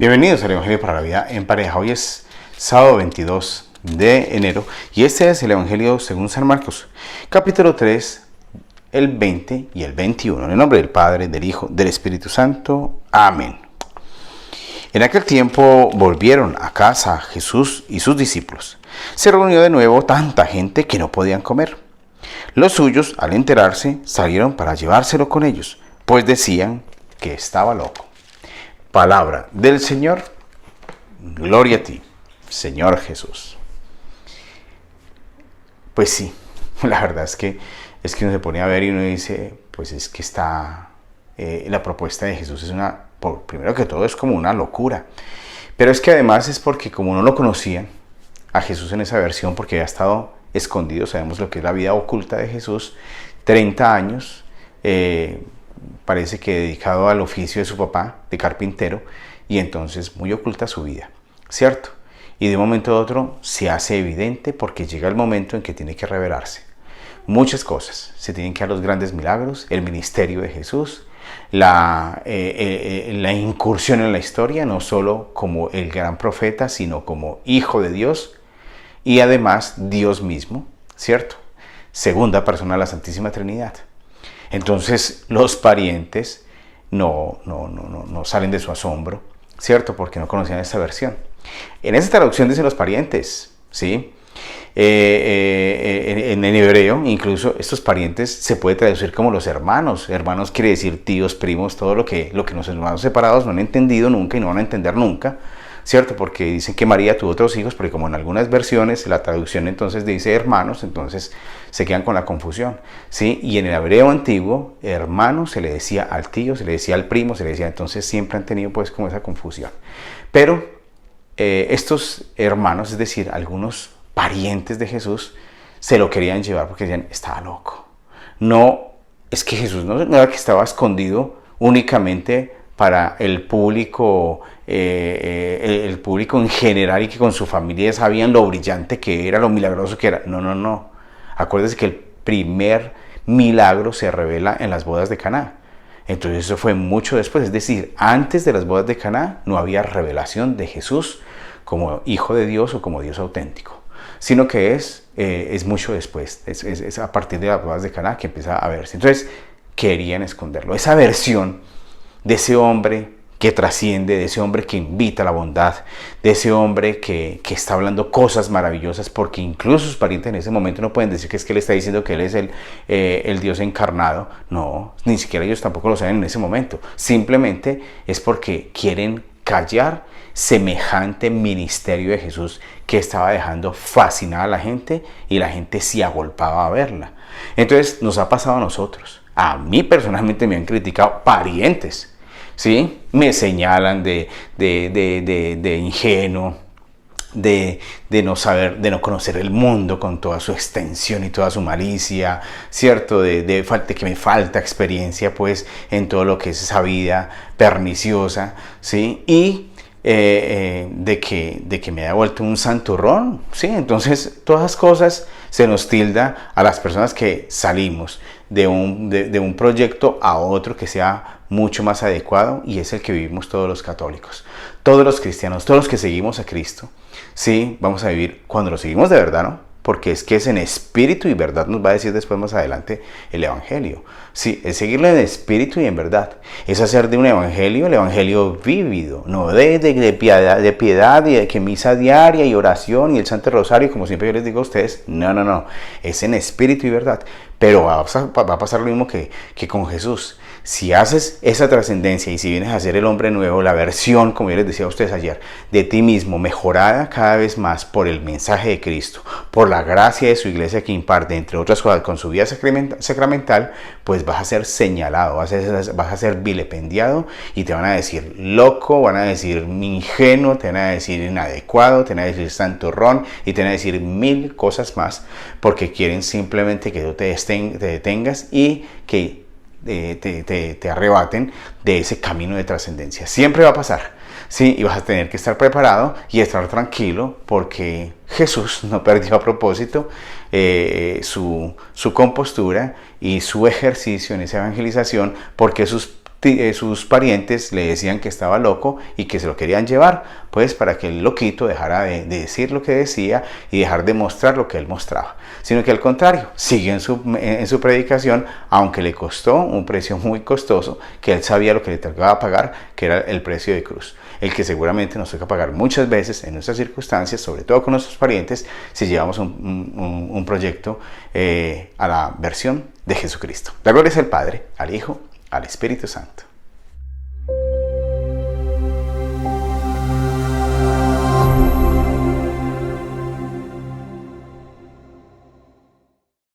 Bienvenidos al Evangelio para la Vida en Pareja. Hoy es sábado 22 de enero y este es el Evangelio según San Marcos, capítulo 3, el 20 y el 21. En el nombre del Padre, del Hijo, del Espíritu Santo. Amén. En aquel tiempo volvieron a casa Jesús y sus discípulos. Se reunió de nuevo tanta gente que no podían comer. Los suyos, al enterarse, salieron para llevárselo con ellos, pues decían que estaba loco. Palabra del Señor. Gloria a ti, Señor Jesús. Pues sí, la verdad es que uno se pone a ver y uno dice, pues es que está la propuesta de Jesús es primero que todo es como una locura, pero es que además es porque como no lo conocían a Jesús en esa versión, porque había estado escondido, sabemos lo que es la vida oculta de Jesús, 30 años, parece que dedicado al oficio de su papá, de carpintero, y entonces muy oculta su vida, ¿cierto? Y de un momento a otro se hace evidente porque llega el momento en que tiene que revelarse. Muchas cosas, se tienen que dar los grandes milagros, el ministerio de Jesús, la incursión en la historia, no solo como el gran profeta, sino como hijo de Dios y además Dios mismo, ¿cierto? Segunda persona de la Santísima Trinidad. Entonces los parientes no salen de su asombro, ¿cierto? Porque no conocían esta versión. En esta traducción dicen los parientes, ¿sí? En hebreo, incluso estos parientes se puede traducir como los hermanos. Hermanos quiere decir tíos, primos, todo lo que los hermanos separados no han entendido nunca y no van a entender nunca, ¿cierto? Porque dicen que María tuvo otros hijos, porque como en algunas versiones la traducción entonces dice hermanos, entonces se quedan con la confusión, ¿sí? Y en el hebreo antiguo, hermano se le decía al tío, se le decía al primo, se le decía, entonces siempre han tenido pues como esa confusión. Pero estos hermanos, es decir, algunos parientes de Jesús, se lo querían llevar porque decían, estaba loco. No, es que Jesús no era que estaba escondido únicamente para el público en general y que con su familia sabían lo brillante que era, lo milagroso que era. No. Acuérdense que el primer milagro se revela en las bodas de Caná. Entonces eso fue mucho después, es decir, antes de las bodas de Caná no había revelación de Jesús como hijo de Dios o como Dios auténtico, sino que es mucho después, es a partir de las bodas de Caná que empieza a verse. Entonces querían esconderlo. Esa versión de ese hombre que trasciende, de ese hombre que invita a la bondad, de ese hombre que está hablando cosas maravillosas, porque incluso sus parientes en ese momento no pueden decir que es que él está diciendo que él es el Dios encarnado. No, ni siquiera ellos tampoco lo saben en ese momento. Simplemente es porque quieren callar semejante ministerio de Jesús que estaba dejando fascinada a la gente y la gente se agolpaba a verla. Entonces nos ha pasado a nosotros. A mí personalmente me han criticado parientes, ¿sí? Me señalan de ingenuo, de no saber, de no conocer el mundo con toda su extensión y toda su malicia, ¿cierto? De que me falta experiencia pues en todo lo que es esa vida perniciosa, ¿sí? Y de que me ha vuelto un santurrón, ¿sí? Entonces todas esas cosas se nos tilda a las personas que salimos de un proyecto a otro que sea mucho más adecuado, y es el que vivimos todos los católicos, todos los cristianos, todos los que seguimos a Cristo, ¿sí? Vamos a vivir cuando lo seguimos de verdad, ¿no? Porque es que es en espíritu y verdad, nos va a decir después más adelante el Evangelio. Sí, es seguirlo en espíritu y en verdad. Es hacer de un Evangelio el Evangelio vívido, no de piedad y de que misa diaria y oración y el Santo Rosario, como siempre yo les digo a ustedes. No. Es en espíritu y verdad. Pero va a pasar lo mismo que con Jesús. Si haces esa trascendencia y si vienes a ser el hombre nuevo, la versión, como yo les decía a ustedes ayer, de ti mismo, mejorada cada vez más por el mensaje de Cristo, por la gracia de su iglesia que imparte, entre otras cosas, con su vida sacramental, pues vas a ser señalado, vas a ser vilipendiado y te van a decir loco, van a decir ingenuo, te van a decir inadecuado, te van a decir santurrón y te van a decir mil cosas más, porque quieren simplemente que tú te detengas y que te arrebaten de ese camino de trascendencia. Siempre va a pasar, ¿sí? Y vas a tener que estar preparado y estar tranquilo, porque Jesús no perdió a propósito su compostura y su ejercicio en esa evangelización, porque sus sus parientes le decían que estaba loco y que se lo querían llevar, pues para que el loquito dejara de decir lo que decía y dejar de mostrar lo que él mostraba, sino que al contrario, siguió en su predicación, aunque le costó un precio muy costoso, que él sabía lo que le tocaba pagar, que era el precio de cruz, el que seguramente nos toca pagar muchas veces en nuestras circunstancias, sobre todo con nuestros parientes, si llevamos un proyecto a la versión de Jesucristo. La gloria es al Padre, al Hijo, al Espíritu Santo.